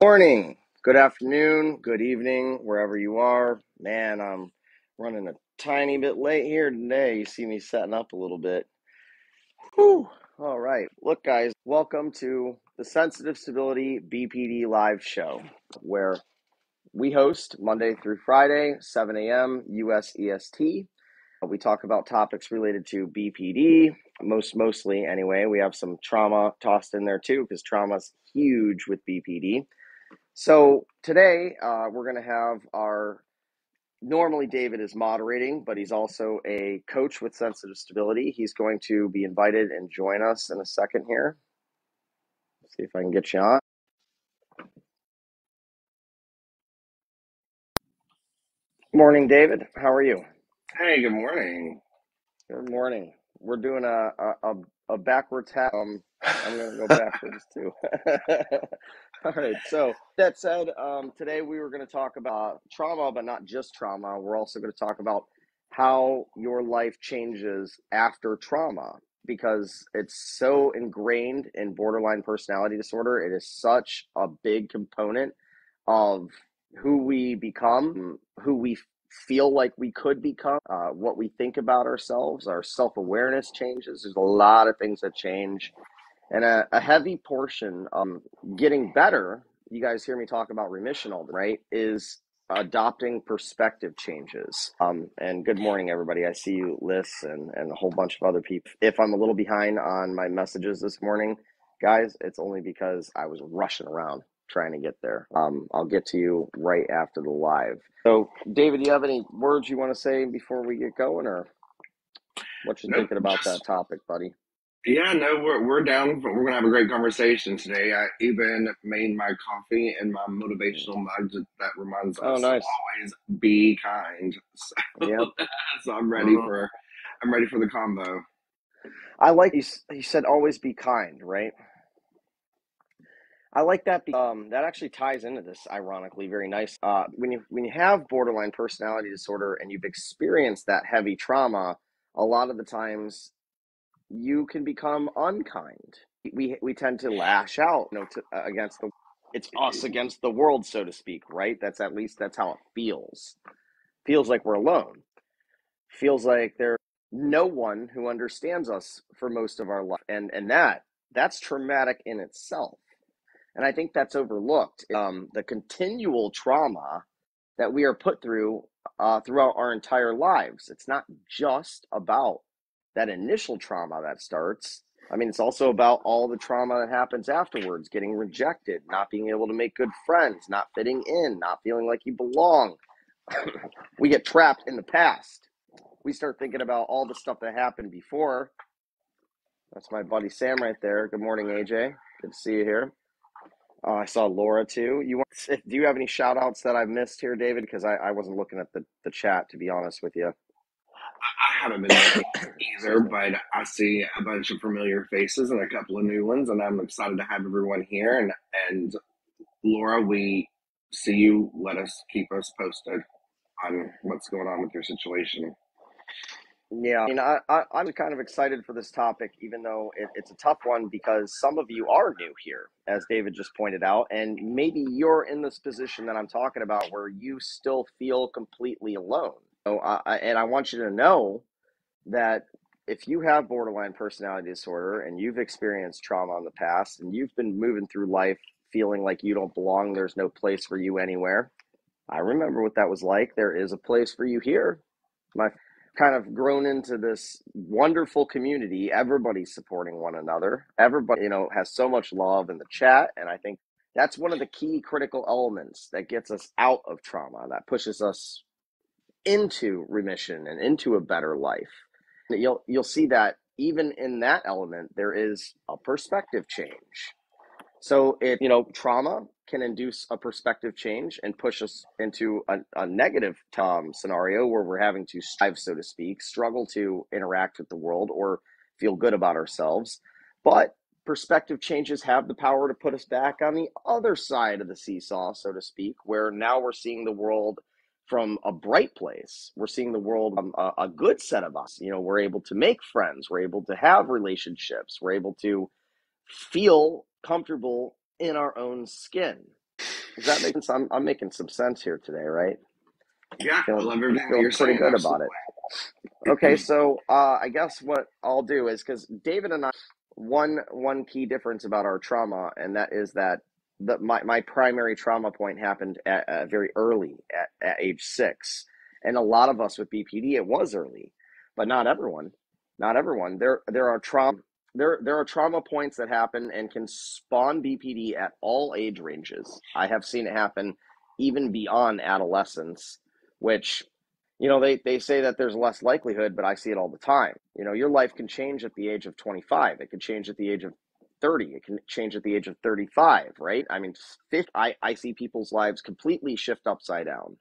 Morning, good afternoon, good evening, wherever you are. Man, I'm running a tiny bit late here today. You see me setting up a little bit. Whew. All right. Look, guys, welcome to the Sensitive Stability BPD live show, where we host Monday through Friday, 7 a.m. US EST. We talk about topics related to BPD, mostly anyway. We have some trauma tossed in there too, because trauma's huge with BPD. So today we're going to have normally David is moderating, but he's also a coach with Sensitive Stability. He's going to be invited and join us in a second here. Let's see if I can get you on. Morning, David. How are you? Hey, good morning. Good morning. We're doing a backwards hat. I'm going to go backwards too. All right. So that said, today we were going to talk about trauma, but not just trauma. We're also going to talk about how your life changes after trauma because it's so ingrained in borderline personality disorder. It is such a big component of who we become, who we feel like we could become, what we think about ourselves. Our self-awareness changes. There's a lot of things that change, and a heavy portion getting better. You guys hear me talk about remission all the time, right? Is adopting perspective changes. And good morning, everybody. I see you, Liz, and a whole bunch of other people. If I'm a little behind on my messages this morning, guys, it's only because I was rushing around trying to get there. I'll get to you right after the live. So, David, do you have any words you want to say before we get going, or what you Nope, thinking about that just topic, buddy? yeah, no, we're down. We're gonna have a great conversation today. I even made my coffee and my motivational mug that reminds Oh, us to nice. always be kind. So, Yep. so I'm ready Mhm. for the combo. I like you said always be kind, right? I like that. That actually ties into this, ironically, very nice. When you have borderline personality disorder and you've experienced that heavy trauma, a lot of the times you can become unkind. We tend to lash out, against the. It's us against the world, so to speak, right? That's at least that's how it feels. Feels like we're alone. Feels like there's no one who understands us for most of our life, and that's traumatic in itself. And I think that's overlooked. The continual trauma that we are put through throughout our entire lives. It's not just about that initial trauma that starts. I mean, it's also about all the trauma that happens afterwards, getting rejected, not being able to make good friends, not fitting in, not feeling like you belong. We get trapped in the past. We start thinking about all the stuff that happened before. That's my buddy Sam right there. Good morning, AJ. Good to see you here. I saw Laura too. Do you have any shout outs that I've missed here, David? Because I wasn't looking at the chat, to be honest with you. I haven't been looking either, Excuse me. but I see a bunch of familiar faces and a couple of new ones, and I'm excited to have everyone here. And Laura, we see you. Let us keep us posted on what's going on with your situation. Yeah, I mean, I'm kind of excited for this topic, even though it's a tough one because some of you are new here, as David just pointed out, and maybe you're in this position that I'm talking about where you still feel completely alone. So, and I want you to know that if you have borderline personality disorder and you've experienced trauma in the past and you've been moving through life feeling like you don't belong, there's no place for you anywhere. I remember what that was like. There is a place for you here. My kind of grown into this wonderful community. Everybody's supporting one another. Everybody, has so much love in the chat. And I think that's one of the key critical elements that gets us out of trauma, that pushes us into remission and into a better life. You'll see that even in that element, there is a perspective change. So trauma can induce a perspective change and push us into a negative scenario where we're having to strive, so to speak, struggle to interact with the world or feel good about ourselves. But perspective changes have the power to put us back on the other side of the seesaw, so to speak, where now we're seeing the world from a bright place. We're seeing the world a good set of us. We're able to make friends. We're able to have relationships. We're able to feel comfortable in our own skin. Does that make sense? I'm making some sense here today, right? Yeah, I Feeling love everything that feeling you're pretty saying. good about it. Absolutely. Okay, so I guess what I'll do is because David and I, one key difference about our trauma, and that is that my primary trauma point happened at very early at age 6, and a lot of us with BPD it was early, but not everyone. Not everyone. There are trauma points that happen and can spawn BPD at all age ranges. I have seen it happen even beyond adolescence, which they say that there's less likelihood, but I see it all the time. Your life can change at the age of 25. It can change at the age of 30. It can change at the age of 35, right? I mean, 50, I see people's lives completely shift upside down.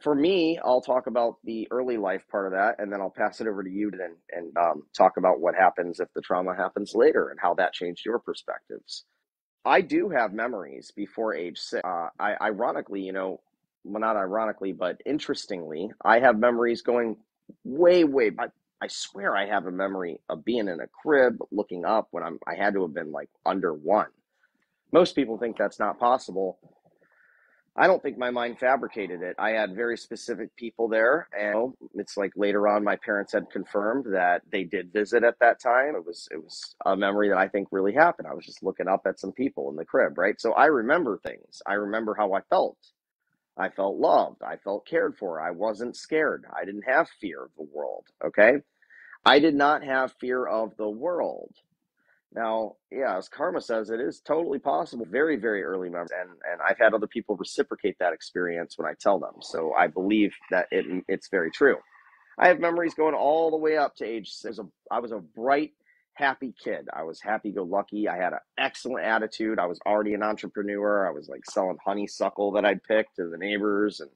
For me, I'll talk about the early life part of that, and then I'll pass it over to you and talk about what happens if the trauma happens later and how that changed your perspectives. I do have memories before age 6. Ironically, well, not ironically, but interestingly, I have memories going way, way. I swear I have a memory of being in a crib looking up when I had to have been like under 1. Most people think that's not possible. I don't think my mind fabricated it. I had very specific people there, and it's like later on my parents had confirmed that they did visit at that time. It was a memory that I think really happened. I was just looking up at some people in the crib, right? So I remember things. I remember how I felt. I felt loved. I felt cared for. I wasn't scared. I didn't have fear of the world, okay? I did not have fear of the world. Now, yeah, as Karma says, it is totally possible. Very, very early memories, and I've had other people reciprocate that experience when I tell them. So I believe that it's very true. I have memories going all the way up to age 6. I was a bright, happy kid. I was happy-go-lucky. I had an excellent attitude. I was already an entrepreneur. I was like selling honeysuckle that I'd picked to the neighbors, and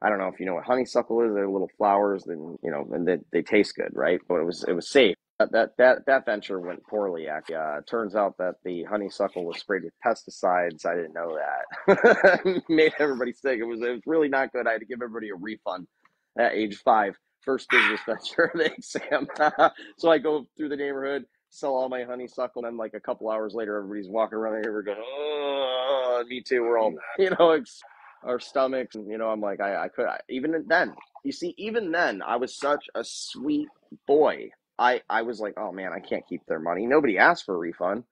I don't know if you know what honeysuckle is. They're little flowers, and they taste good, right? But it was safe. That venture went poorly. Actually, turns out that the honeysuckle was sprayed with pesticides. I didn't know that. Made everybody sick. It was really not good. I had to give everybody a refund at age 5. First business venture of the exam. So I go through the neighborhood, sell all my honeysuckle, and then like a couple hours later, everybody's walking around the neighborhood going, "Oh, me too." We're all, our stomachs, and I'm like, I could even then. You see, even then, I was such a sweet boy. I was like, oh man, I can't keep their money. Nobody asked for a refund.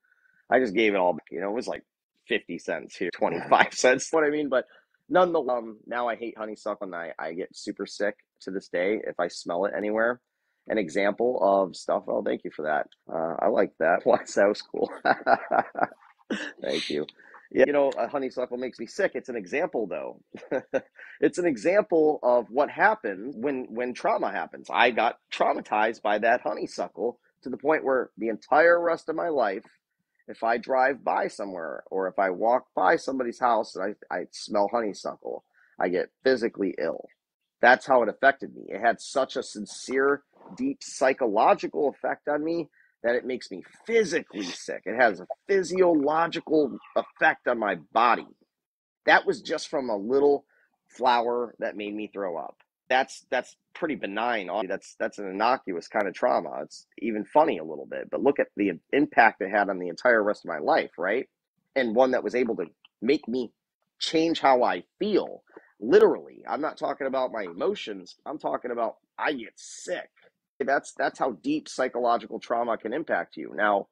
I just gave it all back. It was like 50 cents here, 25 cents. What I mean? But nonetheless, now I hate honeysuckle and I get super sick to this day if I smell it anywhere. An example of stuff. Oh, thank you for that. I like that. Wow, that was cool. Thank you. Yeah, a honeysuckle makes me sick. It's an example, though. It's an example of what happens when trauma happens. I got traumatized by that honeysuckle to the point where the entire rest of my life, if I drive by somewhere or if I walk by somebody's house and I smell honeysuckle, I get physically ill. That's how it affected me. It had such a sincere, deep psychological effect on me that it makes me physically sick. It has a physiological effect on my body. That was just from a little flower that made me throw up. That's pretty benign. That's an innocuous kind of trauma. It's even funny a little bit, but look at the impact it had on the entire rest of my life, right? And one that was able to make me change how I feel. Literally, I'm not talking about my emotions. I'm talking about I get sick. That's how deep psychological trauma can impact you. Now,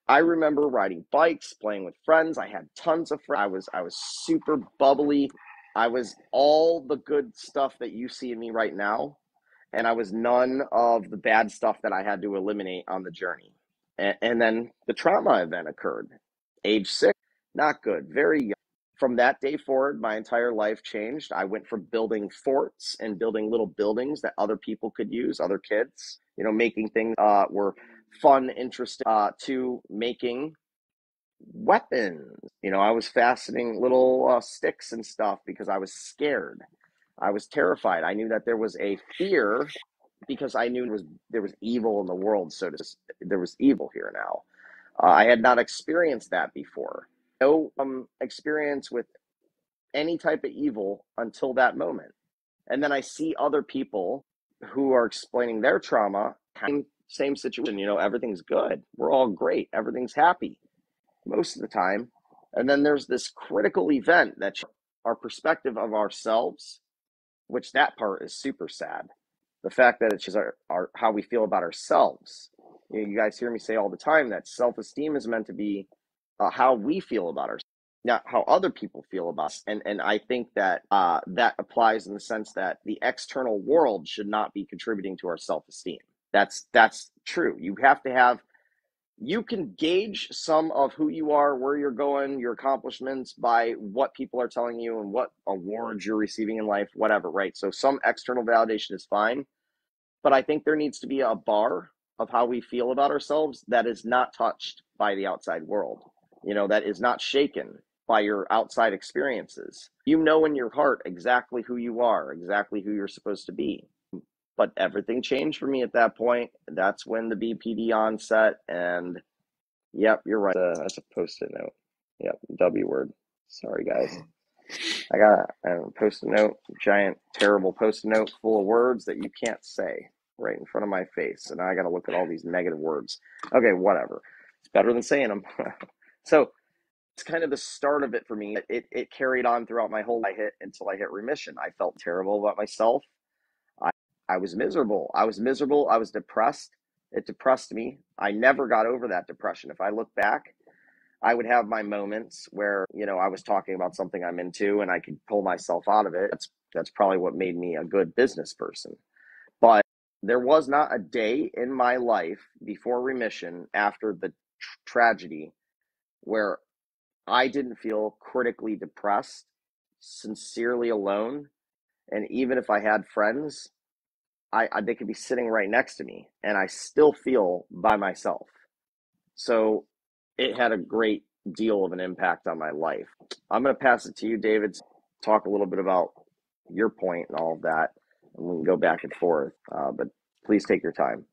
I remember riding bikes, playing with friends. I had tons of friends. I was super bubbly. I was all the good stuff that you see in me right now, and I was none of the bad stuff that I had to eliminate on the journey. And then the trauma event occurred. Age 6, not good, very young. From that day forward, my entire life changed. I went from building forts and building little buildings that other people could use, other kids, making things were fun, interesting, to making weapons. I was fastening little sticks and stuff because I was scared. I was terrified. I knew that there was a fear because I knew there was evil in the world. So there was evil here now. I had not experienced that before. No experience with any type of evil until that moment. And then I see other people who are explaining their trauma, same situation, everything's good. We're all great. Everything's happy most of the time. And then there's this critical event that our perspective of ourselves, which that part is super sad. The fact that it's just our how we feel about ourselves. You guys hear me say all the time that self-esteem is meant to be how we feel about ourselves, not how other people feel about us. And I think that that applies in the sense that the external world should not be contributing to our self-esteem. That's true. You have to have, you can gauge some of who you are, where you're going, your accomplishments by what people are telling you and what awards you're receiving in life, whatever, right? So some external validation is fine, but I think there needs to be a bar of how we feel about ourselves that is not touched by the outside world, that is not shaken by your outside experiences. You know in your heart exactly who you are, exactly who you're supposed to be. But everything changed for me at that point. That's when the BPD onset, and yep, you're right. That's a post-it note. Yep, W word. Sorry, guys. I got a post-it note, giant, terrible post-it note full of words that you can't say right in front of my face. And I got to look at all these negative words. Okay, whatever. It's better than saying them. So it's kind of the start of it for me. It carried on throughout my whole life until I hit remission. I felt terrible about myself. I, I was miserable. I was miserable. I was depressed. It depressed me. I never got over that depression. If I look back, I would have my moments where, I was talking about something I'm into and I could pull myself out of it. That's probably what made me a good business person. But there was not a day in my life before remission after the tragedy where I didn't feel critically depressed, sincerely alone, and even if I had friends, they could be sitting right next to me and I still feel by myself. So it had a great deal of an impact on my life. I'm going to pass it to you, David, to talk a little bit about your point and all of that, and we can go back and forth. But please take your time.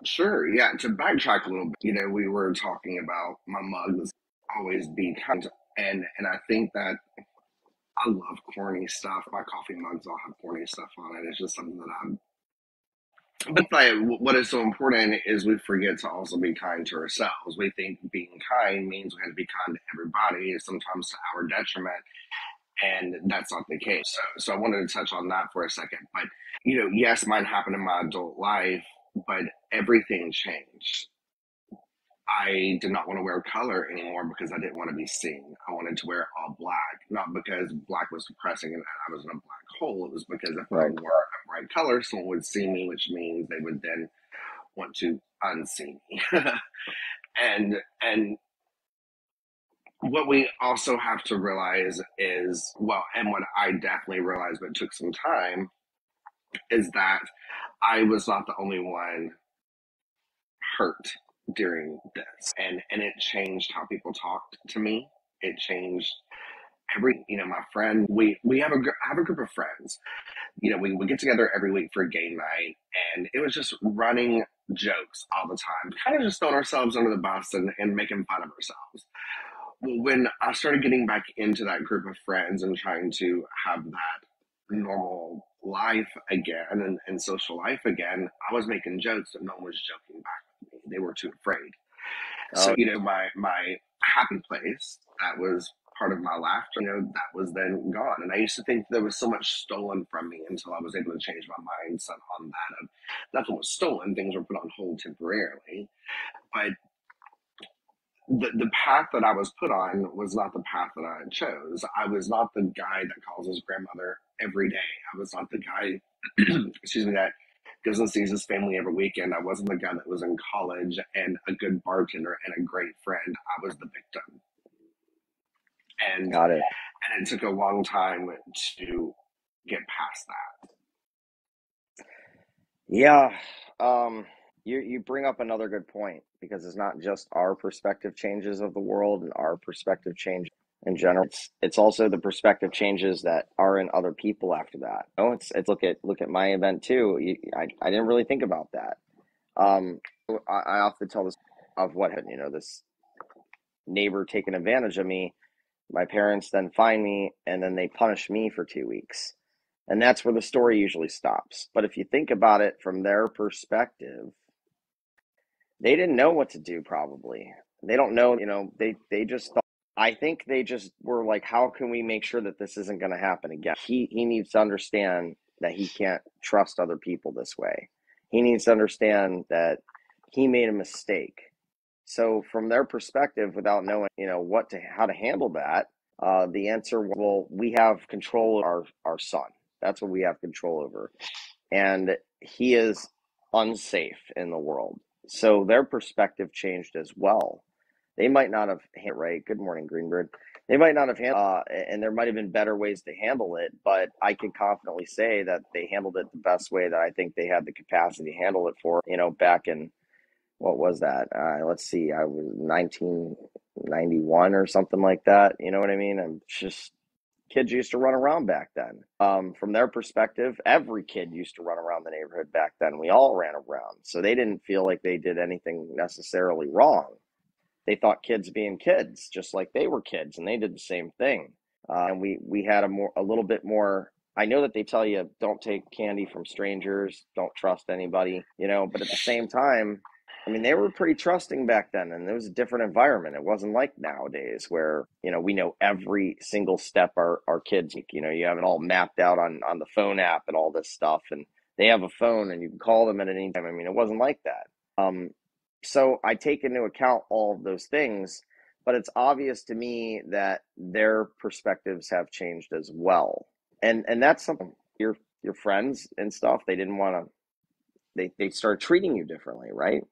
Sure. Yeah. To backtrack a little bit, we were talking about my mugs always be kind, and I think that I love corny stuff. My coffee mugs all have corny stuff on it. It's just something that I'm. But what is so important is we forget to also be kind to ourselves. We think being kind means we have to be kind to everybody, sometimes to our detriment, and that's not the case. So I wanted to touch on that for a second. But yes, mine happened in my adult life, but everything changed. I did not want to wear color anymore because I didn't want to be seen. I wanted to wear all black, not because black was depressing and I was in a black hole. It was because if I Right. wore a bright color, someone would see me, which means they would then want to unsee me. and what we also have to realize is, well, and what I definitely realized, but it took some time, is that I was not the only one hurt during this, and it changed how people talked to me. It changed my friend. We have a group of friends. We would get together every week for a game night, and it was just running jokes all the time, kind of just throwing ourselves under the bus and making fun of ourselves. Well, when I started getting back into that group of friends and trying to have that normal life again and social life again, I was making jokes and no one was joking back with me. They were too afraid. So, Oh, my happy place that was part of my laughter, that was then gone. And I used to think there was so much stolen from me until I was able to change my mindset on that. Of nothing was stolen; things were put on hold temporarily. But the path that I was put on was not the path that I chose. I was not the guy that calls his grandmother every day. I was not the guy, excuse me, that goes and sees his family every weekend. I wasn't the guy that was in college and a good bartender and a great friend. I was the victim. And got it. and it took a long time to get past that. Yeah. You bring up another good point because it's not just our perspective changes of the world and our perspective change in general. It's also the perspective changes that are in other people after that. Oh, it's look at my event too. I didn't really think about that. Um, I often tell this of what happened. This neighbor taking advantage of me. My parents then find me and then they punish me for 2 weeks. And that's where the story usually stops. But if you think about it from their perspective, they didn't know what to do probably. They don't know, they just thought I think they just were like, how can we make sure that this isn't going to happen again? He needs to understand that he can't trust other people this way. He needs to understand that he made a mistake. So from their perspective, without knowing, how to handle that, the answer, well, we have control of our son. That's what we have control over. And he is unsafe in the world. So their perspective changed as well. They might not have handled it right. Good morning, Greenbird. They might not have handled, and there might have been better ways to handle it, but I can confidently say that they handled it the best way that I think they had the capacity to handle it for, back in, what was that? Let's see, I was 1991 or something like that. You know what I mean? I'm just, kids used to run around back then. From their perspective, every kid used to run around the neighborhood back then. We all ran around. So they didn't feel like they did anything necessarily wrong. They thought kids being kids, just like they were kids, and they did the same thing. And we had a little bit more. I know that they tell you don't take candy from strangers, don't trust anybody, but at the same time, I mean, they were pretty trusting back then, and it was a different environment. It wasn't like nowadays where, we know every single step our kids make. You have it all mapped out on the phone app and all this stuff, and they have a phone and you can call them at any time. I mean, it wasn't like that. So I take into account all of those things, but it's obvious to me that their perspectives have changed as well. And that's something your friends and stuff, they didn't want to, they started treating you differently, right?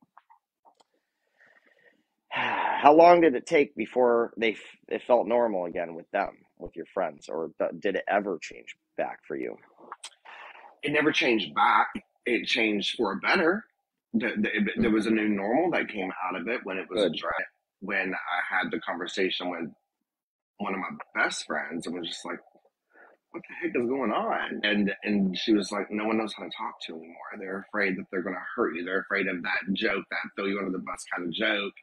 How long did it take before it felt normal again with them, with your friends, or did it ever change back for you? It never changed back. It changed for a better. There was a new normal that came out of it when it was Good. addressed. When I had the conversation with one of my best friends and was just like, what the heck is going on? And she was like, no one knows how to talk to anymore. They're afraid that they're going to hurt you. They're afraid of that joke, that throw you under the bus kind of joke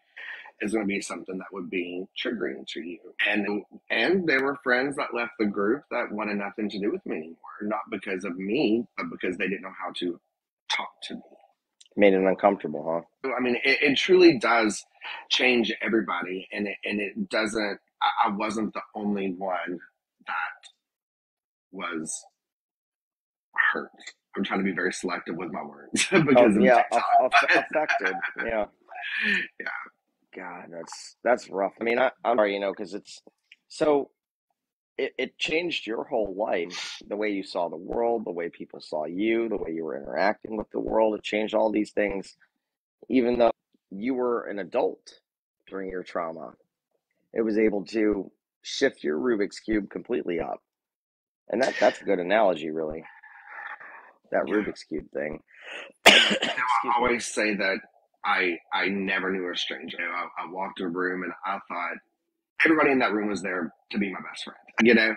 is going to be something that would be triggering to you. And there were friends that left the group that wanted nothing to do with me anymore, not because of me, but because they didn't know how to talk to me. Made it uncomfortable, I mean, it truly does change everybody, and it doesn't. I wasn't the only one that was hurt. I'm trying to be very selective with my words huh? Oh because of yeah, TikTok. affected. Yeah. Yeah, God, that's rough. I mean, I'm sorry, because it's so it changed your whole life, the way you saw the world, the way people saw you, the way you were interacting with the world. It changed all these things, even though you were an adult during your trauma. It was able to shift your Rubik's Cube completely up. And that's a good analogy, really, that yeah. Rubik's Cube thing. I Excuse me. always say that I never knew a stranger. I walked to a room and I thought everybody in that room was there to be my best friend. Yeah.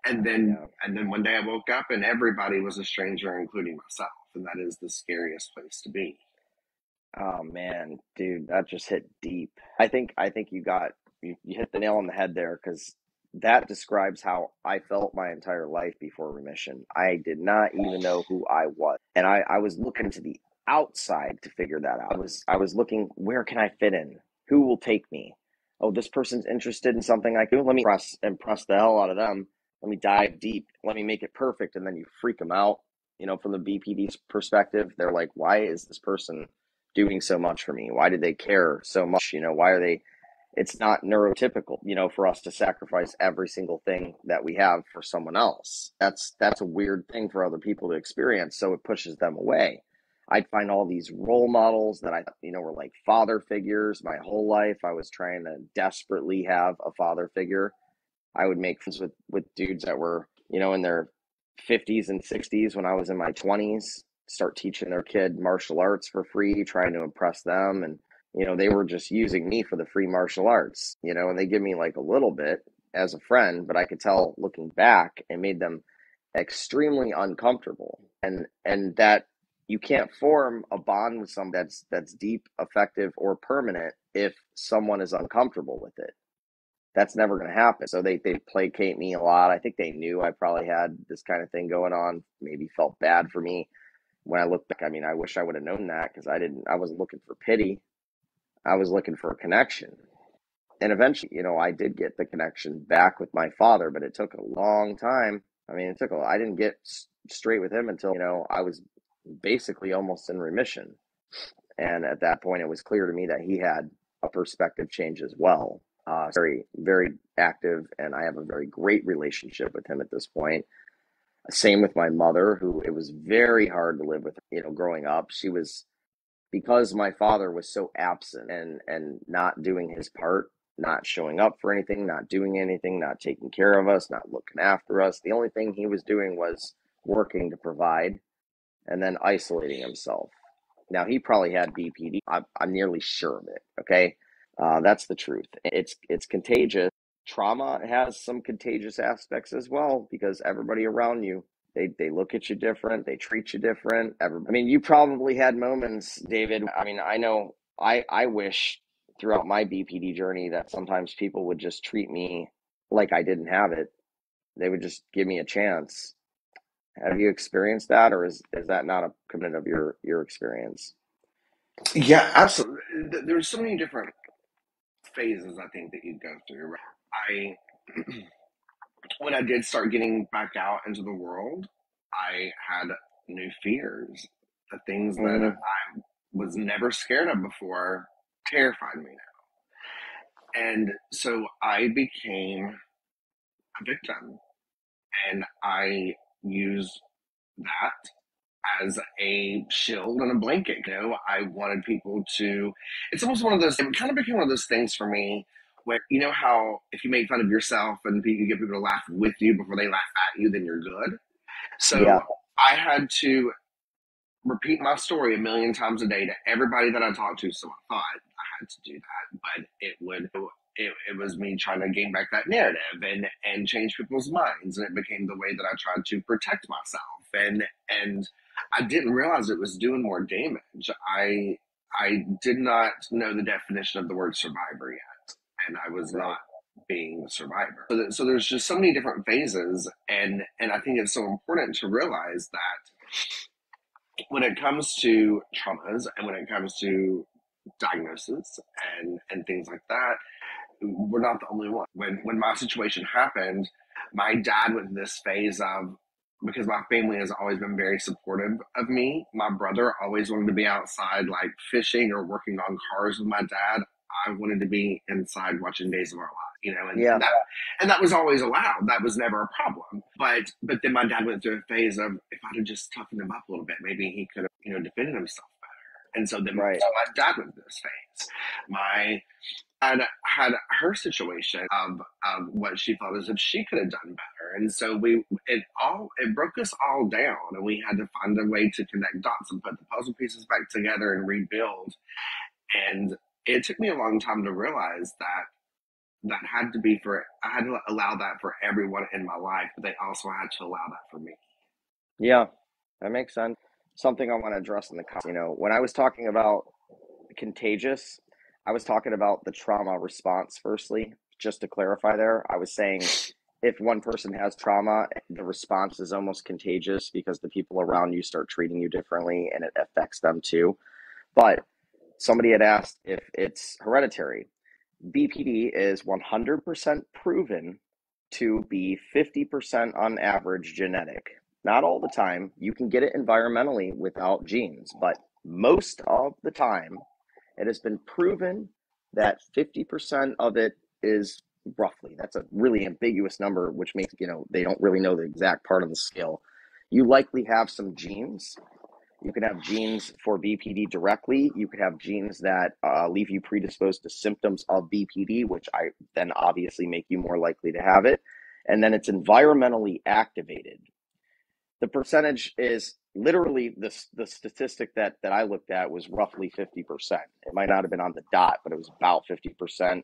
And then one day I woke up and everybody was a stranger, including myself, and that is the scariest place to be. Oh man, dude, that just hit deep. I think you hit the nail on the head there because that describes how I felt my entire life before remission. I did not even know who I was. And I was looking to the outside to figure that out. I was looking, where can I fit in? Who will take me? Oh, this person's interested in something I do. Let me impress the hell out of them. Let me dive deep. Let me make it perfect. And then you freak them out. From the BPD's perspective, they're like, why is this person doing so much for me? Why did they care so much? Why are they? It's not neurotypical, for us to sacrifice every single thing that we have for someone else. That's a weird thing for other people to experience, so it pushes them away. I'd find all these role models that I were like father figures. My whole life I was trying to desperately have a father figure. I would make friends with dudes that were, in their 50s and 60s when I was in my 20s, start teaching their kid martial arts for free, trying to impress them. And, they were just using me for the free martial arts, and they give me like a little bit as a friend, but I could tell looking back it made them extremely uncomfortable. And that you can't form a bond with someone that's deep, effective, or permanent if someone is uncomfortable with it. That's never going to happen. So they placate me a lot. I think they knew I probably had this kind of thing going on. Maybe felt bad for me when I look back. I mean, I wish I would have known that because I didn't. I wasn't looking for pity. I was looking for a connection. And eventually, I did get the connection back with my father, but it took a long time. I mean, I didn't get straight with him until, I was basically almost in remission. And at that point, it was clear to me that he had a perspective change as well. Very, very active, and I have a very great relationship with him at this point. Same with my mother, who it was very hard to live with, growing up. She was, because my father was so absent and not doing his part, not showing up for anything, not doing anything, not taking care of us, not looking after us. The only thing he was doing was working to provide and then isolating himself. Now, he probably had BPD. I'm nearly sure of it. Okay. That's the truth. It's contagious. Trauma has some contagious aspects as well because everybody around you, they look at you different, they treat you different. I mean, you probably had moments, David. I mean, I know I wish throughout my BPD journey that sometimes people would just treat me like I didn't have it. They would just give me a chance. Have you experienced that, or is that not a component of your experience? Yeah, absolutely. There's so many different phases I think that you go through. Right? I when I did start getting back out into the world, I had new fears. The things that Mm-hmm. I was never scared of before terrified me now. And so I became a victim, and I used that as a shield and a blanket. I wanted people to, it's almost one of those, it kind of became one of those things for me where, how if you make fun of yourself and you get people to laugh with you before they laugh at you, then you're good. So Yeah, I had to repeat my story a million times a day to everybody that I talked to. So I thought I had to do that, but it was me trying to gain back that narrative and change people's minds, and it became the way that I tried to protect myself, and I didn't realize it was doing more damage. I did not know the definition of the word survivor yet, and I was right. not being the survivor. So there's just so many different phases, and I think it's so important to realize that when it comes to traumas and when it comes to diagnosis and things like that, we're not the only one. When my situation happened, my dad went through this phase of, because my family has always been very supportive of me. My brother always wanted to be outside, like fishing or working on cars with my dad. I wanted to be inside watching Days of Our Lives, Yeah, and that was always allowed. That was never a problem. But then my dad went through a phase of, if I'd have just toughened him up a little bit, maybe he could have, defended himself better. And right. so my dad went through this phase. My had had her situation of what she felt as if she could have done better, and so it broke us all down, and we had to find a way to connect dots and put the puzzle pieces back together and rebuild. And it took me a long time to realize that had to be for I had to allow that for everyone in my life, but they also had to allow that for me. Yeah, that makes sense. Something I want to address in the comments. When I was talking about contagious, I was talking about the trauma response. Firstly, just to clarify, there, I was saying if one person has trauma, the response is almost contagious because the people around you start treating you differently, and it affects them too. But somebody had asked if it's hereditary. BPD is 100% proven to be 50% on average genetic. Not all the time. You can get it environmentally without genes, but most of the time, it has been proven that 50% of it is roughly. That's a really ambiguous number, which makes, they don't really know the exact part of the scale. You likely have some genes. You could have genes for BPD directly. You could have genes that leave you predisposed to symptoms of BPD, which I then obviously make you more likely to have it. And then it's environmentally activated. The percentage is literally the statistic that I looked at was roughly 50%. It might not have been on the dot, but it was about 50%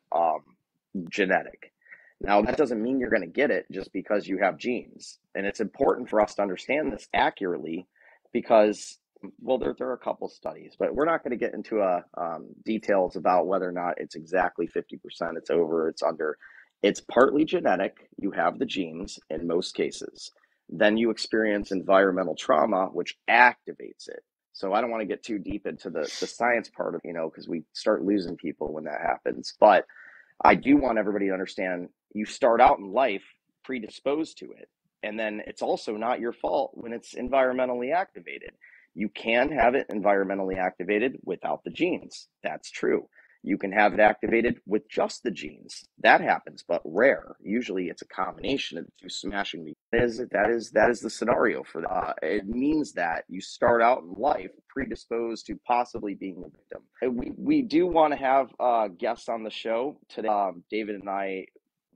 genetic. Now, that doesn't mean you're going to get it just because you have genes. And it's important for us to understand this accurately because, well, there are a couple studies, but we're not going to get into details about whether or not it's exactly 50%, it's over, it's under. It's partly genetic. You have the genes in most cases. Then you experience environmental trauma, which activates it. So I don't want to get too deep into the science part of, because we start losing people when that happens. But I do want everybody to understand you start out in life predisposed to it. And then it's also not your fault when it's environmentally activated. You can have it environmentally activated without the genes. That's true. You can have it activated with just the genes. That happens, but rare. Usually it's a combination of the two smashing me. That is the scenario for that. It means that you start out in life predisposed to possibly being a victim. We do want to have guests on the show today. David and I,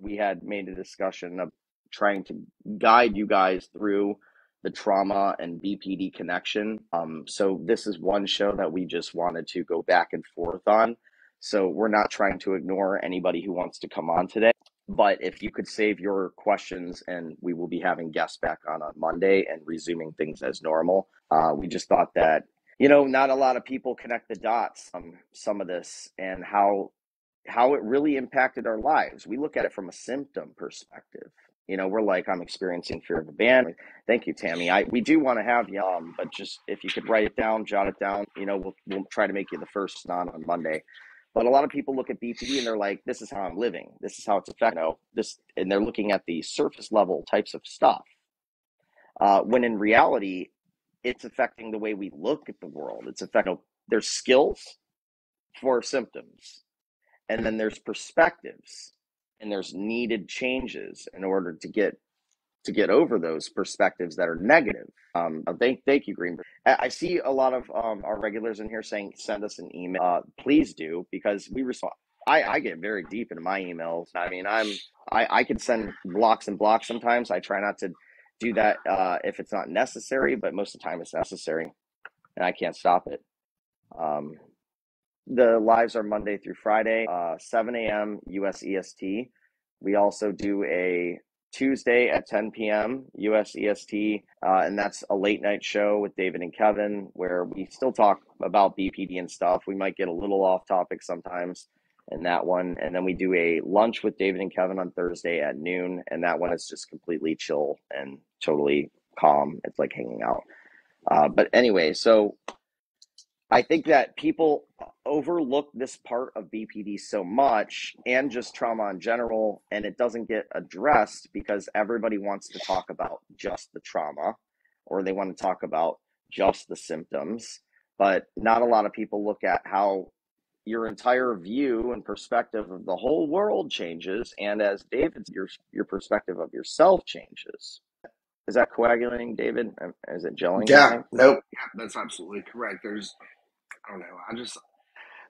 we had made a discussion of trying to guide you guys through the trauma and BPD connection. So this is one show that we just wanted to go back and forth on. So we're not trying to ignore anybody who wants to come on today. But if you could save your questions, and we will be having guests back on Monday and resuming things as normal. We just thought that, not a lot of people connect the dots on some of this and how it really impacted our lives. We look at it from a symptom perspective. We're like, I'm experiencing fear of abandonment. Thank you, Tammy. We do want to have you, but just if you could write it down, jot it down. We'll try to make you the first on Monday. But a lot of people look at BPD and they're like, "This is how I'm living. This is how it's affecting this," and they're looking at the surface level types of stuff. When in reality, it's affecting the way we look at the world. It's affecting. There's skills for symptoms, and then there's perspectives, and there's needed changes in order to get over those perspectives that are negative. Thank you, Greenberg. I see a lot of our regulars in here saying send us an email. Please do, because we respond. I get very deep into my emails. I mean, I can send blocks and blocks sometimes. I try not to do that if it's not necessary, but most of the time it's necessary, and I can't stop it. The lives are Monday through Friday, 7 a.m. US EST. We also do a Tuesday at 10 p.m. US EST, and that's a late night show with David and Kevin where we still talk about BPD and stuff. We might get a little off topic sometimes in that one. And then we do a lunch with David and Kevin on Thursday at noon, and that one is just completely chill and totally calm. It's like hanging out. But anyway, so I think that people overlook this part of BPD so much, and just trauma in general, and it doesn't get addressed because everybody wants to talk about just the trauma, or they want to talk about just the symptoms. But not a lot of people look at how your entire view and perspective of the whole world changes, and as David's, your perspective of yourself changes. Is that coagulating, David? Is it gelling, you Yeah, think? nope. Yeah, that's absolutely correct. I don't know.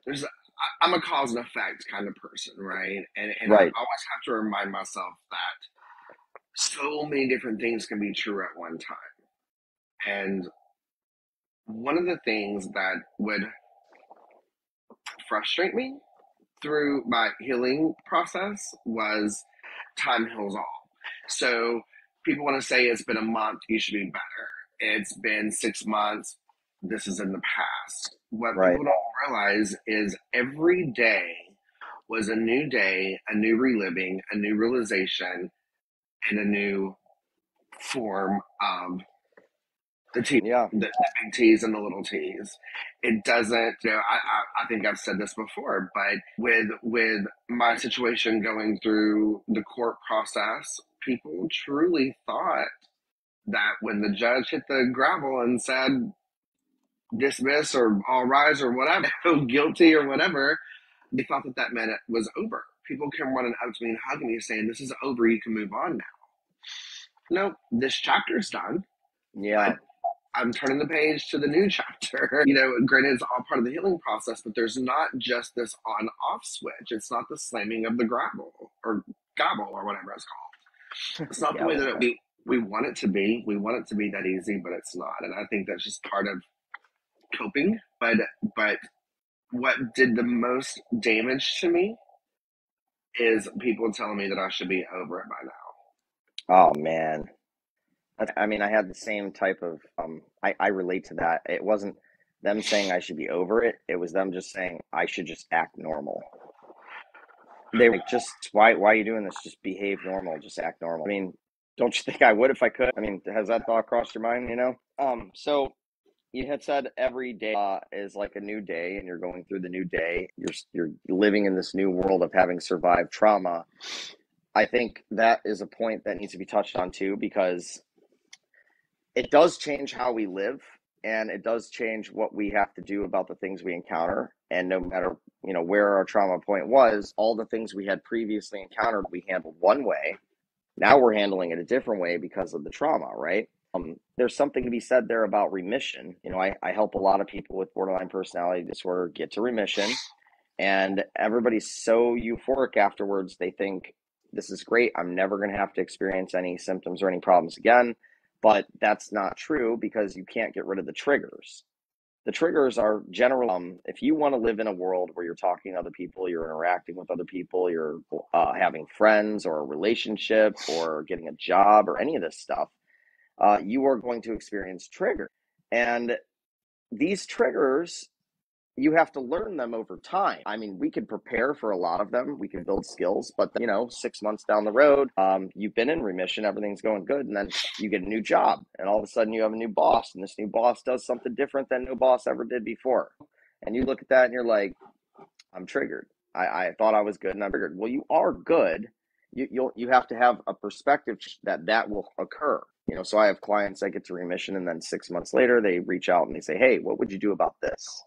There's, I'm a cause and effect kind of person, right? And I Right. always have to remind myself that so many different things can be true at one time. And one of the things that would frustrate me through my healing process was time heals all. So people want to say it's been a month, you should be better. It's been 6 months, this is in the past. What Right. people don't realize is every day was a new day, a new reliving, a new realization, and a new form of the T, Yeah. the big T's and the little T's. It doesn't, I think I've said this before, but with my situation going through the court process, people truly thought that when the judge hit the gravel and said dismiss or all rise or whatever, guilty or whatever, they thought that that meant it was over. People came running up to me and hugging me saying, "This is over, you can move on now." No, this chapter's done, Yeah. but I'm turning the page to the new chapter. Granted, it's all part of the healing process, but there's not just this on off switch. It's not the slamming of the gravel or gobble or whatever it's called. It's not the Yeah. way Well, that we want it to be. We want it to be that easy, but it's not. And I think that's just part of coping. But what did the most damage to me is people telling me that I should be over it by now. oh man. I mean, I had the same type of I relate to that. It wasn't them saying I should be over it. It was them just saying I should just act normal. They were like, just why are you doing this? Just behave normal, just act normal. I mean, don't you think I would if I could? I mean, has that thought crossed your mind, you know? So you had said every day is like a new day, and you're going through the new day. You're living in this new world of having survived trauma. I think that is a point that needs to be touched on too, because it does change how we live, and it does change what we have to do about the things we encounter. And no matter, where our trauma point was, all the things we had previously encountered we handled one way. Now we're handling it a different way because of the trauma, right? There's something to be said there about remission. I help a lot of people with borderline personality disorder get to remission, and everybody's so euphoric afterwards. They think, this is great, I'm never going to have to experience any symptoms or any problems again. But that's not true, because you can't get rid of the triggers. The triggers are general. If you want to live in a world where you're talking to other people, you're interacting with other people, you're having friends or a relationship or getting a job or any of this stuff, you are going to experience triggers. And these triggers, you have to learn them over time. I mean, we can prepare for a lot of them. We can build skills, but 6 months down the road, you've been in remission, everything's going good, and then you get a new job, and all of a sudden you have a new boss, and this new boss does something different than no boss ever did before. And you look at that and you're like, I'm triggered. I thought I was good, and I'm triggered. Well, you are good. You have to have a perspective that will occur. So I have clients that get to remission, and then 6 months later they reach out and they say, hey, what would you do about this?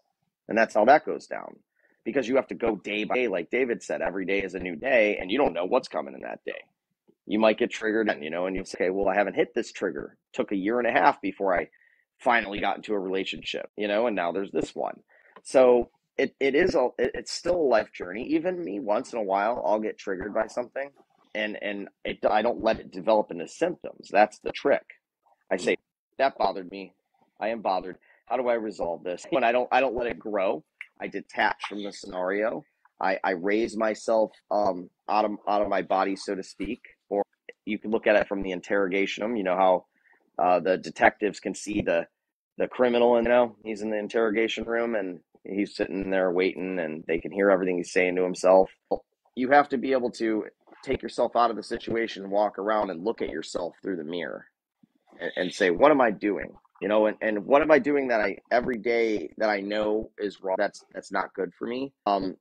And that's how that goes down, because you have to go day by day. Like David said, every day is a new day, and you don't know what's coming in that day. You might get triggered, and you say, okay, well, I haven't hit this trigger. It took a year and a half before I finally got into a relationship, and now there's this one. So it's still a life journey. Even me, once in a while, I'll get triggered by something, and I don't let it develop into symptoms. That's the trick. I say, that bothered me. I am bothered. How do I resolve this? When I don't let it grow. I detach from the scenario. I raise myself out of my body, so to speak. Or you can look at it from the interrogation room. You know how the detectives can see the criminal, and he's in the interrogation room and he's sitting there waiting, and they can hear everything he's saying to himself. You have to be able to take yourself out of the situation, walk around and look at yourself through the mirror, and say, what am I doing? And what am I doing that I every day that I know is wrong, that's not good for me,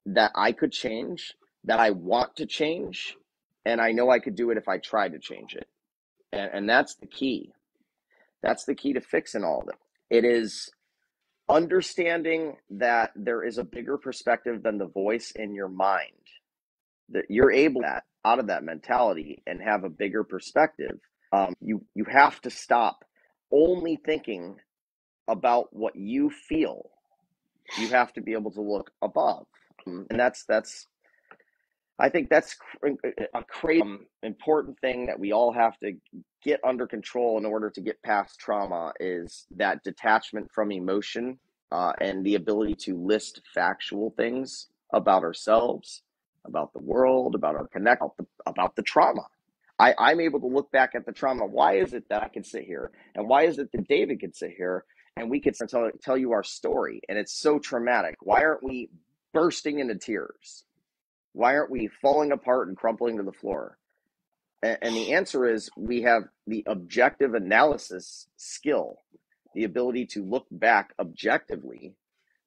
that I could change, that I want to change, and I know I could do it if I tried to change it. And that's the key. That's the key to fixing all of it. It is understanding that there is a bigger perspective than the voice in your mind, that you're able to get out of that mentality and have a bigger perspective. You have to stop only thinking about what you feel. You have to be able to look above, and that's I think that's a crazy important thing that we all have to get under control in order to get past trauma, is that detachment from emotion, and the ability to list factual things about ourselves, about the world, about our connect, about the trauma. I'm able to look back at the trauma. Why is it that I can sit here? And why is it that David can sit here and we can tell you our story? And it's so traumatic. Why aren't we bursting into tears? Why aren't we falling apart and crumpling to the floor? And the answer is, we have the objective analysis skill, the ability to look back objectively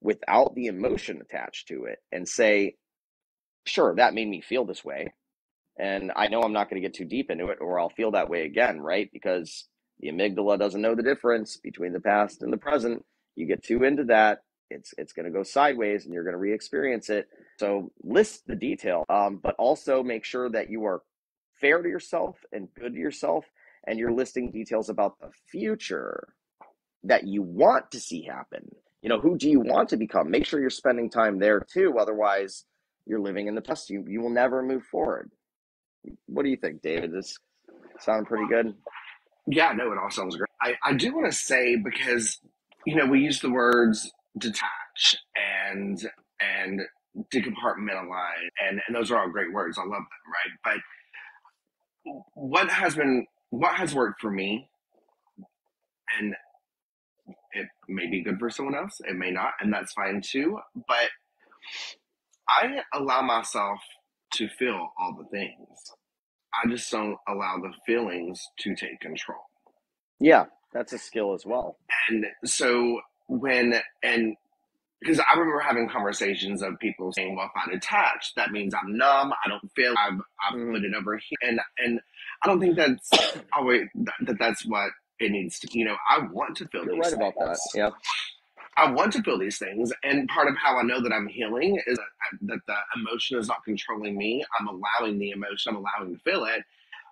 without the emotion attached to it and say, sure, that made me feel this way. And I know I'm not going to get too deep into it, or I'll feel that way again, right? Because the amygdala doesn't know the difference between the past and the present. You get too into that, it's going to go sideways, and you're going to re-experience it. So list the detail, but also make sure that you are fair to yourself and good to yourself, and you're listing details about the future that you want to see happen. Who do you want to become? Make sure you're spending time there too. Otherwise, you're living in the past. You will never move forward. What do you think, David? This sound pretty good? Yeah, no, it all sounds great. I do want to say, because we use the words detach and decompartmentalize, and those are all great words. I love them, right? But what has worked for me, and it may be good for someone else, it may not, and that's fine too. But I allow myself to feel all the things. I just don't allow the feelings to take control. Yeah, that's a skill as well. And so when, and because I remember having conversations of people saying, "Well, if I detach, that means I'm numb. I don't feel. I've Hmm. put it over here," and I don't think that's always that's what it needs to. I want to feel You're these right about that. things. Yeah. I want to feel these things, and part of how I know that I'm healing is that the emotion is not controlling me. I'm allowing the emotion. I'm allowing to feel it,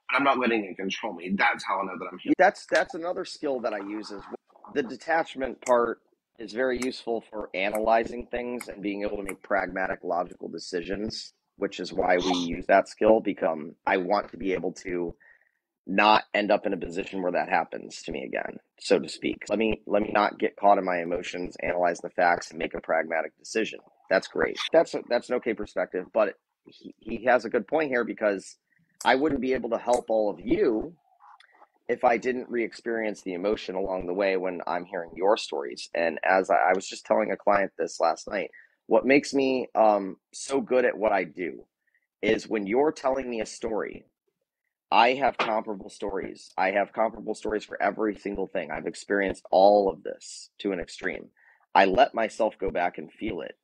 but I'm not letting it control me. That's how I know that I'm healing. That's another skill that I use as well. The detachment part is very useful for analyzing things and being able to make pragmatic, logical decisions, which is why we use that skill. Because I want to be able to not end up in a position where that happens to me again, so to speak. Let me not get caught in my emotions, analyze the facts, and make a pragmatic decision. That's great. That's an okay perspective, but he has a good point here because I wouldn't be able to help all of you if I didn't re-experience the emotion along the way when I'm hearing your stories. And as I was just telling a client this last night, what makes me so good at what I do is when you're telling me a story, I have comparable stories. I have comparable stories for every single thing. I've experienced all of this to an extreme. I let myself go back and feel it.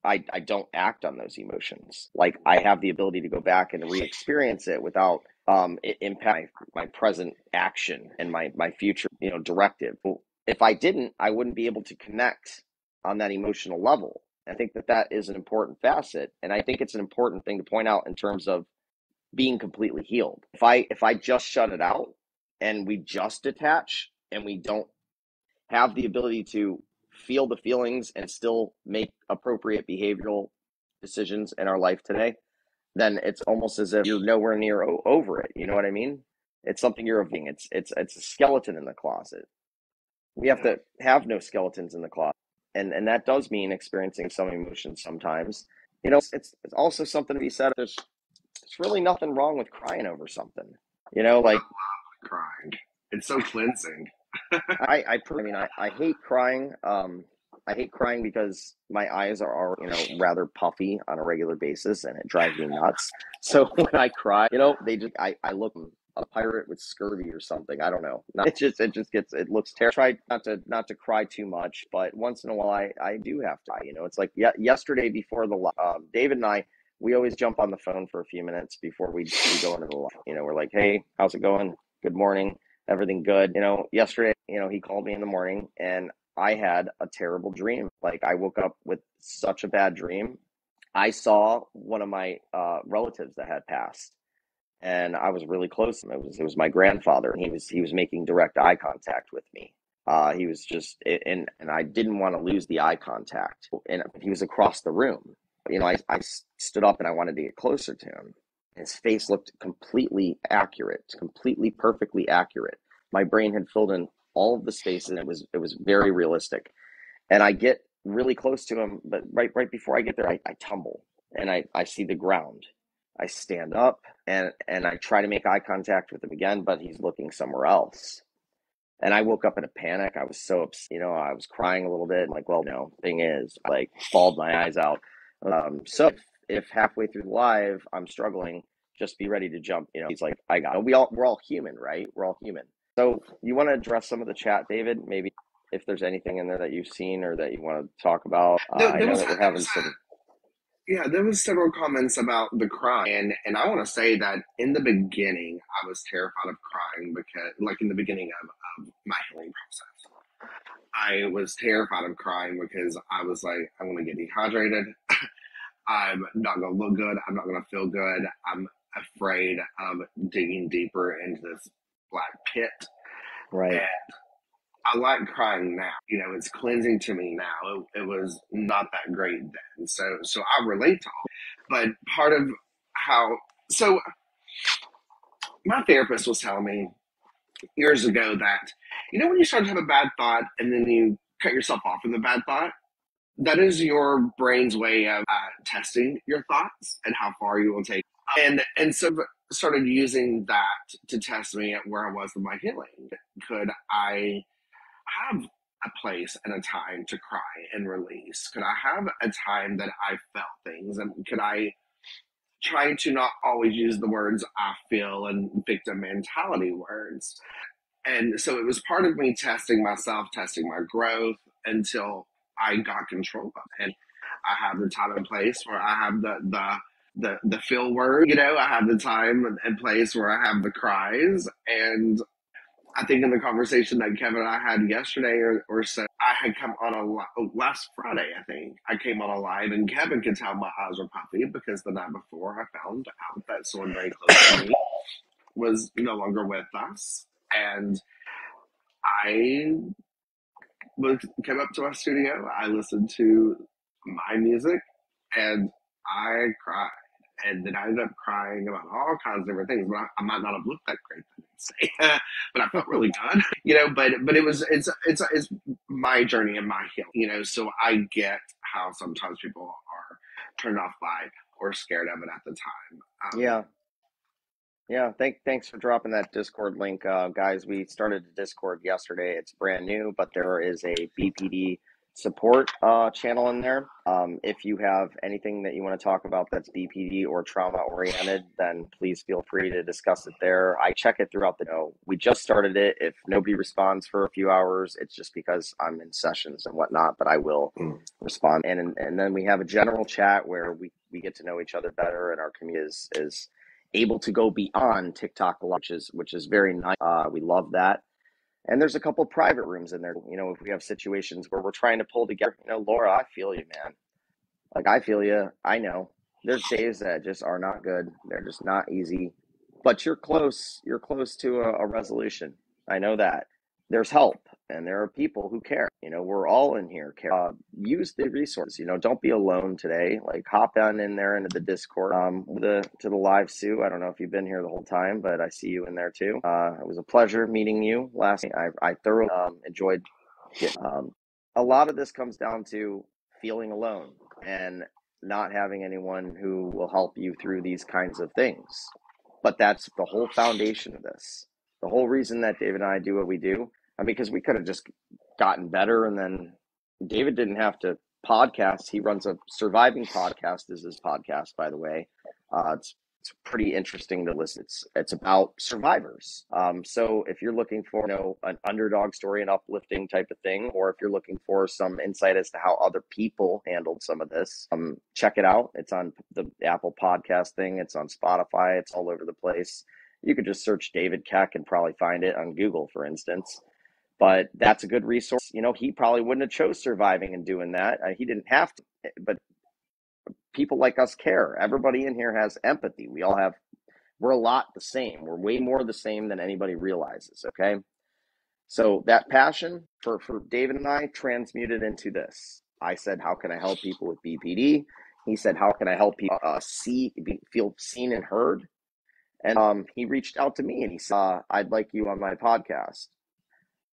I don't act on those emotions. Like I have the ability to go back and re-experience it without it impact my present action and my future, directive. If I didn't, I wouldn't be able to connect on that emotional level. I think that is an important facet, and I think it's an important thing to point out in terms of being completely healed. If I just shut it out and we just detach and we don't have the ability to feel the feelings and still make appropriate behavioral decisions in our life today, then it's almost as if you're nowhere near over it. You know what I mean? It's something you're avoiding. It's a skeleton in the closet. We have to have no skeletons in the closet, and that does mean experiencing some emotions sometimes. It's also something to be said. There's really nothing wrong with crying over something. Like Crying. It's so cleansing. I hate crying. I hate crying because my eyes are rather puffy on a regular basis, and it drives me nuts. So when I cry, I look a pirate with scurvy or something. I don't know. It looks terrible. Try not to cry too much, but once in a while I do have to. It's like yesterday before David and I, we always jump on the phone for a few minutes before we go into the live. We're like, hey, how's it going? Good morning. Everything good. Yesterday, he called me in the morning and I had a terrible dream. Like I woke up with such a bad dream. I saw one of my relatives that had passed, and I was really close to him. It was my grandfather, and he was making direct eye contact with me. He was just, and I didn't want to lose the eye contact. And he was across the room. I stood up and I wanted to get closer to him. His face looked completely accurate, completely perfectly accurate. My brain had filled in all of the spaces, and it was very realistic. And I get really close to him, but right before I get there, I tumble and I see the ground. I stand up and I try to make eye contact with him again, but he's looking somewhere else. And I woke up in a panic. I was so upset. I was crying a little bit. I'm like, well, thing is, I like bawled my eyes out. So if halfway through the live I'm struggling, just be ready to jump. He's like, I got it. We're all human, right? We're all human. So you want to address some of the chat, David? Maybe if there's anything in there that you've seen or that you want to talk about. There, I there know was that we're there having was some. Yeah, there was several comments about the crying, and I want to say that in the beginning, I was terrified of crying because, like in the beginning of my healing process, I was terrified of crying because I was like, I'm going to get dehydrated. I'm not going to look good. I'm not going to feel good. I'm afraid of digging deeper into this black pit. Right. And I like crying now. It's cleansing to me now. It was not that great then. So I relate to all. But part of how so my therapist was telling me years ago that when you start to have a bad thought and then you cut yourself off from the bad thought, that is your brain's way of testing your thoughts and how far you will take. And so started using that to test me at where I was with my healing. Could I have a place and a time to cry and release? Could I have a time that I felt things? And could I try to not always use the words I feel and victim mentality words? And so it was part of me testing myself, testing my growth, until I got control of it. And I have the time and place where I have the feel word, I have the time and place where I have the cries. And I think in the conversation that Kevin and I had yesterday or so, I had come on last Friday, I think. I came on a live, and Kevin could tell my eyes were puffy because the night before I found out that someone very close to me was no longer with us. And I came up to my studio, I listened to my music, and I cried. And then I ended up crying about all kinds of different things. But I might not have looked that great the next day, but I felt really good, But it's my journey and my healing, So I get how sometimes people are turned off by or scared of it at the time. Yeah. Yeah, thanks for dropping that Discord link, guys. We started the Discord yesterday. It's brand new, but there is a BPD support channel in there. If you have anything that you want to talk about that's BPD or trauma oriented, then please feel free to discuss it there. I check it throughout the day. We just started it. If nobody responds for a few hours, it's just because I'm in sessions and whatnot, but I will respond. And then we have a general chat where we get to know each other better, and our community is able to go beyond TikTok, which is very nice. We love that. And there's a couple private rooms in there. If we have situations where we're trying to pull together, Laura, I feel you, man. Like, I feel you. I know there's days that just are not good. They're just not easy, but you're close. You're close to a resolution. I know that there's help and there are people who care. We're all in here. Care. Use the resource. Don't be alone today. Like, hop on in there into the Discord. To the live Sue. I don't know if you've been here the whole time, but I see you in there too. It was a pleasure meeting you last night. I thoroughly enjoyed it. A lot of this comes down to feeling alone and not having anyone who will help you through these kinds of things. But that's the whole foundation of this. The whole reason that David and I do what we do, because we could have just gotten better, and then David didn't have to podcast. He runs a surviving podcast, is his podcast, by the way. It's pretty interesting to listen. It's about survivors. So if you're looking for an underdog story, an uplifting type of thing, or if you're looking for some insight as to how other people handled some of this, check it out. It's on the Apple Podcast thing. It's on Spotify. It's all over the place. You could just search David Keck and probably find it on Google, for instance. But that's a good resource. He probably wouldn't have chose surviving and doing that. He didn't have to, but people like us care. Everybody in here has empathy. We're a lot the same. We're way more the same than anybody realizes. Okay. So that passion for David and I transmuted into this. I said, how can I help people with BPD? He said, how can I help people feel seen and heard? And he reached out to me and he said, I'd like you on my podcast.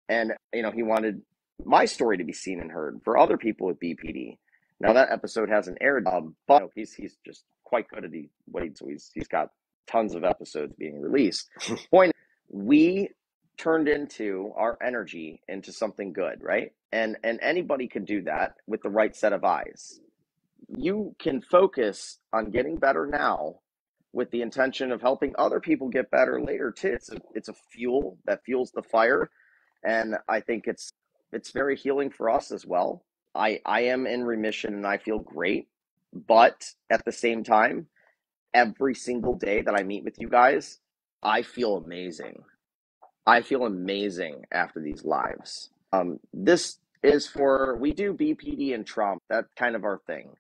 And, he wanted my story to be seen and heard for other people with BPD. Now, that episode hasn't aired, but he's just quite good at what he so he's got tons of episodes being released. Point, we turned into our energy into something good, right? And anybody can do that with the right set of eyes. You can focus on getting better now with the intention of helping other people get better later too. It's a fuel that fuels the fire, and I think it's very healing for us as well. I am in remission and I feel great, but at the same time, every single day that I meet with you guys, I feel amazing. I feel amazing after these lives. This is we do BPD and trauma. That's kind of our thing.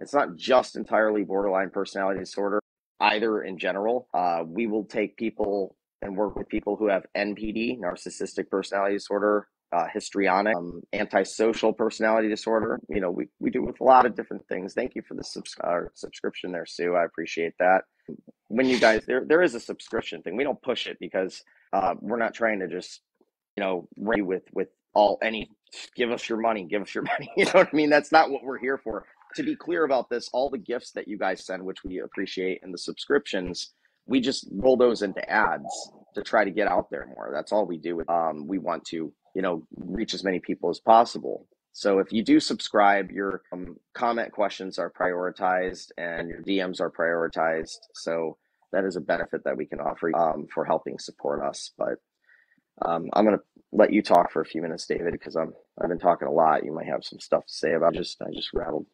It's not just entirely borderline personality disorder, either in general. We will take people and work with people who have NPD, narcissistic personality disorder, histrionic, antisocial personality disorder. We do with a lot of different things. Thank you for the subscription there, Sue. I appreciate that. When you guys, there is a subscription thing. We don't push it because we're not trying to just, ring with give us your money, give us your money. You know what I mean? That's not what we're here for. To be clear about this, all the gifts that you guys send, which we appreciate, and the subscriptions, we just roll those into ads to try to get out there more. That's all we do. We want to, reach as many people as possible. So if you do subscribe, your comment questions are prioritized and your DMs are prioritized. So that is a benefit that we can offer for helping support us. But I'm gonna let you talk for a few minutes, David, because I've been talking a lot. You might have some stuff to say about it. I just rattled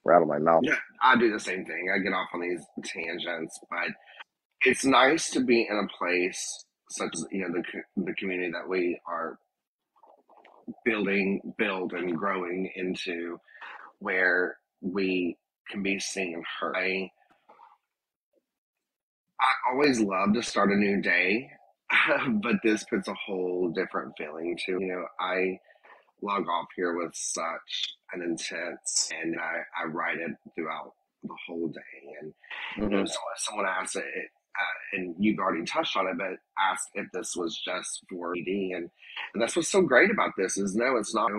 my mouth. Yeah, I do the same thing. I get off on these tangents, but it's nice to be in a place such as the community that we are build and growing into, where we can be seen and heard. I always love to start a new day, but this puts a whole different feeling to. I log off here with such an intense, and I ride it throughout the whole day. And Hmm. someone asked it, and you've already touched on it, but asked if this was just for BD, and that's what's so great about this is no, it's not.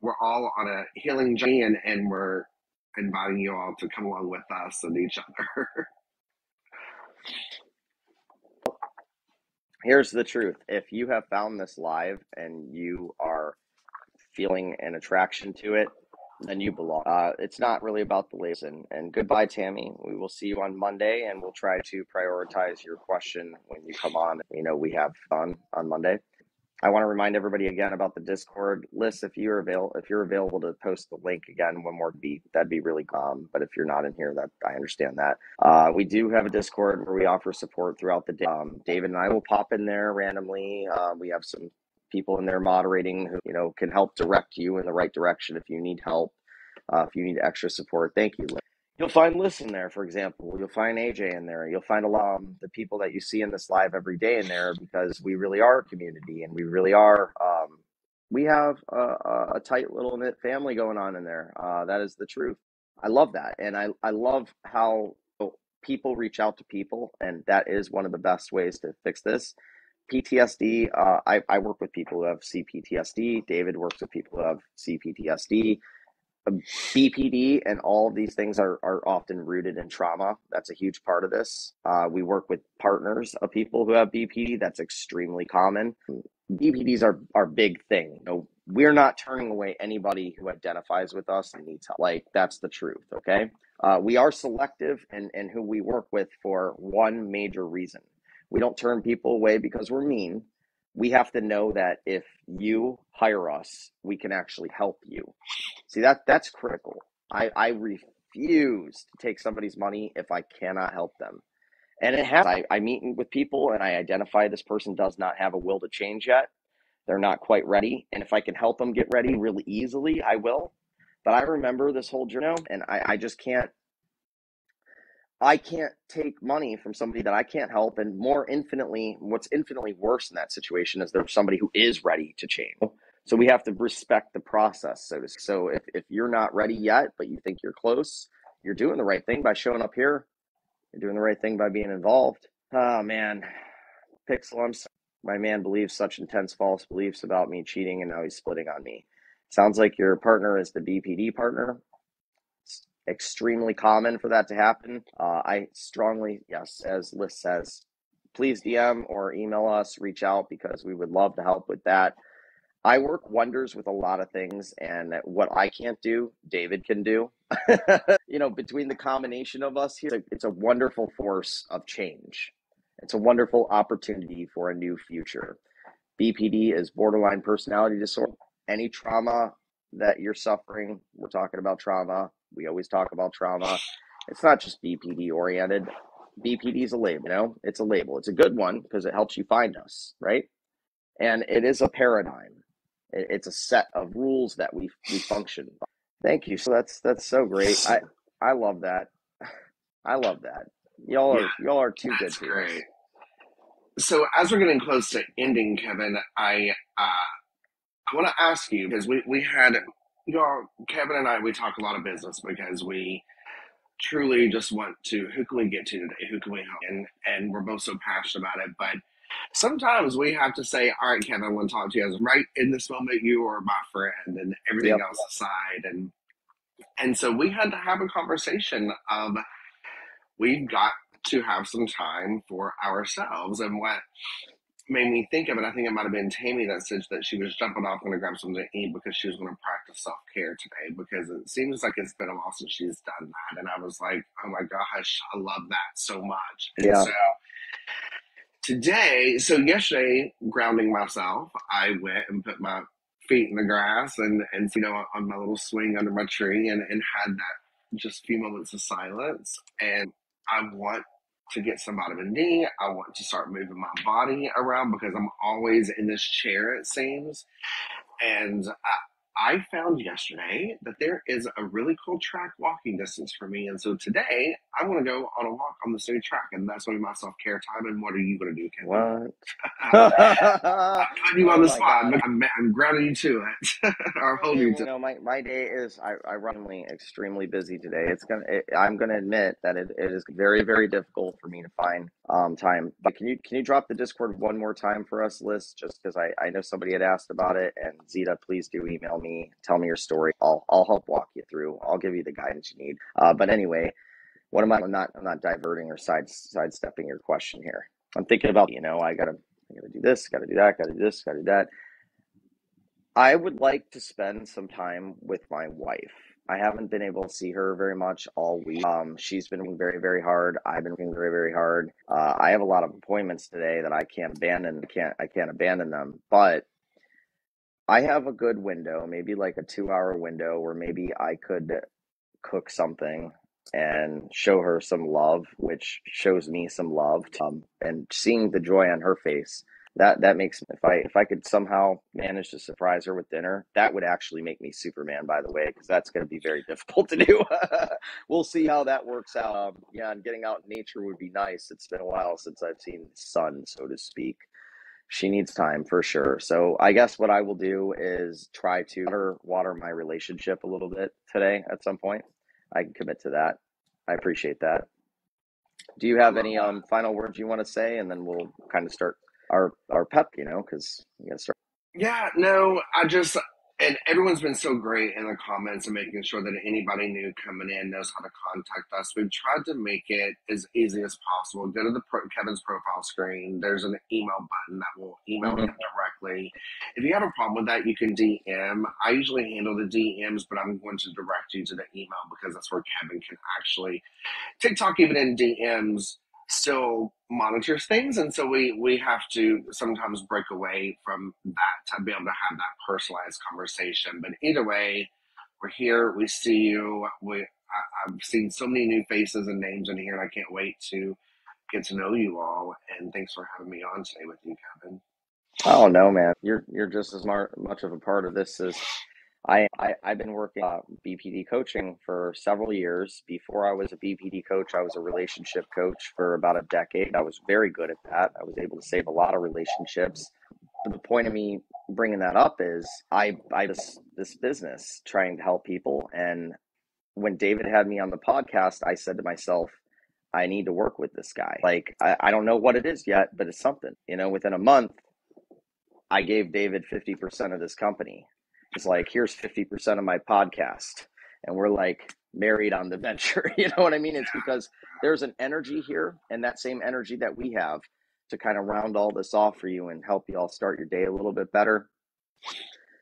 We're all on a healing journey, and we're inviting you all to come along with us and each other. Here's the truth: if you have found this live and you are feeling an attraction to it, then you belong. It's not really about the labels. And goodbye, Tammy. We will see you on Monday, and we'll try to prioritize your question when you come on. We have fun on Monday. I want to remind everybody again about the Discord list. If you're available to post the link again one more beat, that'd be really but if you're not in here, that I understand that. We do have a Discord where we offer support throughout the day. David and I will pop in there randomly. We have some people in there moderating who can help direct you in the right direction if you need help, if you need extra support. Thank you. You'll find Liz in there, for example. You'll find AJ in there. You'll find a lot of the people that you see in this live every day in there, because we really are a community, and we really are. We have a tight little knit family going on in there. That is the truth. I love that, and I love how people reach out to people, and that is one of the best ways to fix this. PTSD. I work with people who have CPTSD. David works with people who have CPTSD. BPD and all of these things are often rooted in trauma. That's a huge part of this. We work with partners of people who have BPD. That's extremely common. BPDs are big thing. We're not turning away anybody who identifies with us and needs help. Like, that's the truth. Okay. We are selective in who we work with for one major reason. We don't turn people away because we're mean. We have to know that if you hire us, we can actually help you. See, that's critical. I refuse to take somebody's money if I cannot help them. And it happens. I meet with people and I identify this person does not have a will to change yet. They're not quite ready. And if I can help them get ready really easily, I will. But I remember this whole journey, and I just can't. I can't take money from somebody that I can't help. And what's infinitely worse in that situation is there's somebody who is ready to change. So we have to respect the process, so to speak. So if you're not ready yet, but you think you're close, you're doing the right thing by showing up here. You're doing the right thing by being involved. Oh, man. Pixel, I'm sorry. My man believes such intense false beliefs about me cheating, and now he's splitting on me. Sounds like your partner is the BPD partner. It's extremely common for that to happen. I strongly, yes, as Liz says, please DM or email us, reach out, because we would love to help with that. I work wonders with a lot of things, and what I can't do, David can do. Between the combination of us here, it's a wonderful force of change. It's a wonderful opportunity for a new future. BPD is borderline personality disorder. Any trauma that you're suffering, we're talking about trauma. We always talk about trauma. It's not just BPD oriented. BPD is a label, it's a label. It's a good one because it helps you find us, right? And it is a paradigm. It's a set of rules that we function by. Thank you. So that's so great. I love that. I love that. Yeah, Y'all are too good that's to us. great. So as we're getting close to ending, Kevin, I want to ask you, because we had, Kevin and I, we talk a lot of business because we truly just want to, who can we get to today? Who can we help? And we're both so passionate about it. But sometimes we have to say, all right, Kevin, I want to talk to you, as right in this moment, you are my friend, and everything Yep. else aside. And so we had to have a conversation of, we've got to have some time for ourselves. And what made me think of it, I think it might have been Tammy that said that she was jumping off, going to grab something to eat because she was going to practice self care today, because it seems like it's been a while since she's done that. And I was like, oh my gosh, I love that so much. And Yeah. so Today, so yesterday, grounding myself, I went and put my feet in the grass and on my little swing under my tree and had that just few moments of silence. And I want to get some vitamin D. I want to start moving my body around because I'm always in this chair, it seems. And I found yesterday that there is a really cool track walking distance for me. And so today I'm going to go on a walk on the city track, and that's going to be my self care time. And what are you going to do, Kevin? What? I'm putting you on Oh the my spot, God. but I'm grounding you to it. Or holding Okay, you well, to my day is ironically extremely busy today. I'm gonna admit that it is very, very difficult for me to find time. But can you drop the Discord one more time for us, Liz? Just because I know somebody had asked about it. And Zeta, please do email me, tell me your story. I'll help walk you through. I'll give you the guidance you need. But anyway, what am I? I'm not diverting or sidestepping your question here. I'm thinking about, I gotta do this, gotta do that, gotta do this, gotta do that. I would like to spend some time with my wife. I haven't been able to see her very much all week. She's been working very, very hard. I've been working very, very hard. I have a lot of appointments today that I can't abandon. I can't abandon them. But I have a good window, maybe like a 2 hour window where maybe I could cook something and show her some love, which shows me some love, and seeing the joy on her face, that makes, if I could somehow manage to surprise her with dinner, that would actually make me Superman, by the way, because that's going to be very difficult to do. We'll see how that works out. Yeah, and getting out in nature would be nice. It's been a while since I've seen the sun, so to speak. She needs time for sure. So I guess what I will do is try to water my relationship a little bit today at some point. I can commit to that. I appreciate that. Do you I have love any that. final words you want to say, and then we'll kind of start our pep, because we got to start. Yeah, no, and everyone's been so great in the comments and making sure that anybody new coming in knows how to contact us. We've tried to make it as easy as possible. Go to Kevin's profile screen. There's an email button that will email him Mhm. directly. If you have a problem with that, you can DM. I usually handle the DMs, but I'm going to direct you to the email because that's where Kevin can actually TikTok, even in DMs, still monitors things, and so we have to sometimes break away from that to be able to have that personalized conversation. But either way, we're here. We see you. I've seen so many new faces and names in here, and I can't wait to get to know you all. And thanks for having me on today with you, Kevin. Oh no, man, you're just as much of a part of this as I've been working BPD coaching for several years. Before I was a BPD coach, I was a relationship coach for about a decade. I was very good at that. I was able to save a lot of relationships. But the point of me bringing that up is I this business trying to help people. And when David had me on the podcast, I said to myself, I need to work with this guy. Like, I don't know what it is yet, but it's something. Within a month, I gave David 50% of this company. It's like, here's 50% of my podcast. And we're like married on the venture. You know what I mean? It's because there's an energy here, and that same energy that we have to kind of round all this off for you and help you all start your day a little bit better.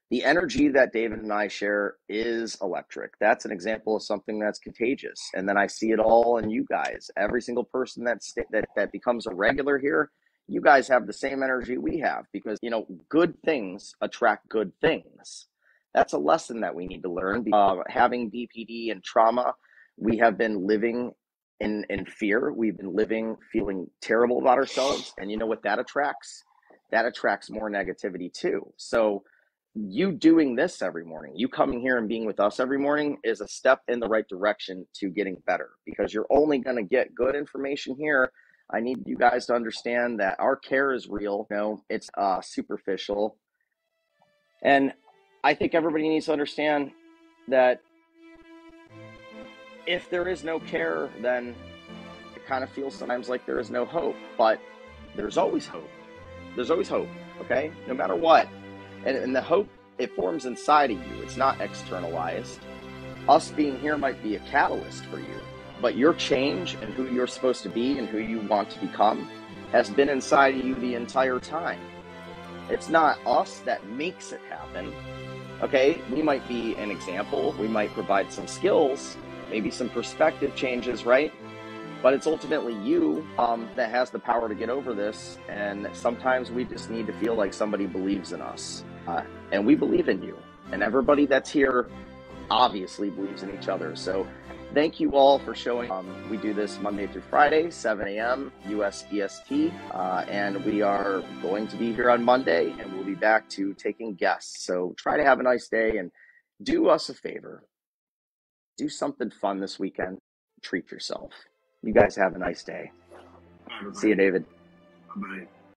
The energy that David and I share is electric. That's an example of something that's contagious. And then I see it all in you guys. Every single person that becomes a regular here, you guys have the same energy we have, because good things attract good things. That's a lesson that we need to learn. Having BPD and trauma, we have been living in fear. We've been living feeling terrible about ourselves. And you know what that attracts? That attracts more negativity too. So you doing this every morning, you coming here and being with us every morning, is a step in the right direction to getting better, because you're only going to get good information here. I need you guys to understand that our care is real. It's superficial. And I think everybody needs to understand that if there is no care, then it kind of feels sometimes like there is no hope. But there's always hope. There's always hope, okay? No matter what. And the hope, it forms inside of you. It's not externalized. Us being here might be a catalyst for you, but your change and who you're supposed to be and who you want to become has been inside of you the entire time. It's not us that makes it happen, okay? We might be an example. We might provide some skills, maybe some perspective changes, right? But it's ultimately you that has the power to get over this. And sometimes we just need to feel like somebody believes in us. And we believe in you. And everybody that's here obviously believes in each other. So thank you all for showing. We do this Monday through Friday, 7 a.m. US EST. And we are going to be here on Monday, and we'll be back to taking guests. So try to have a nice day and do us a favor. Do something fun this weekend. Treat yourself. You guys have a nice day. Bye, See you, everybody. David. Bye-bye.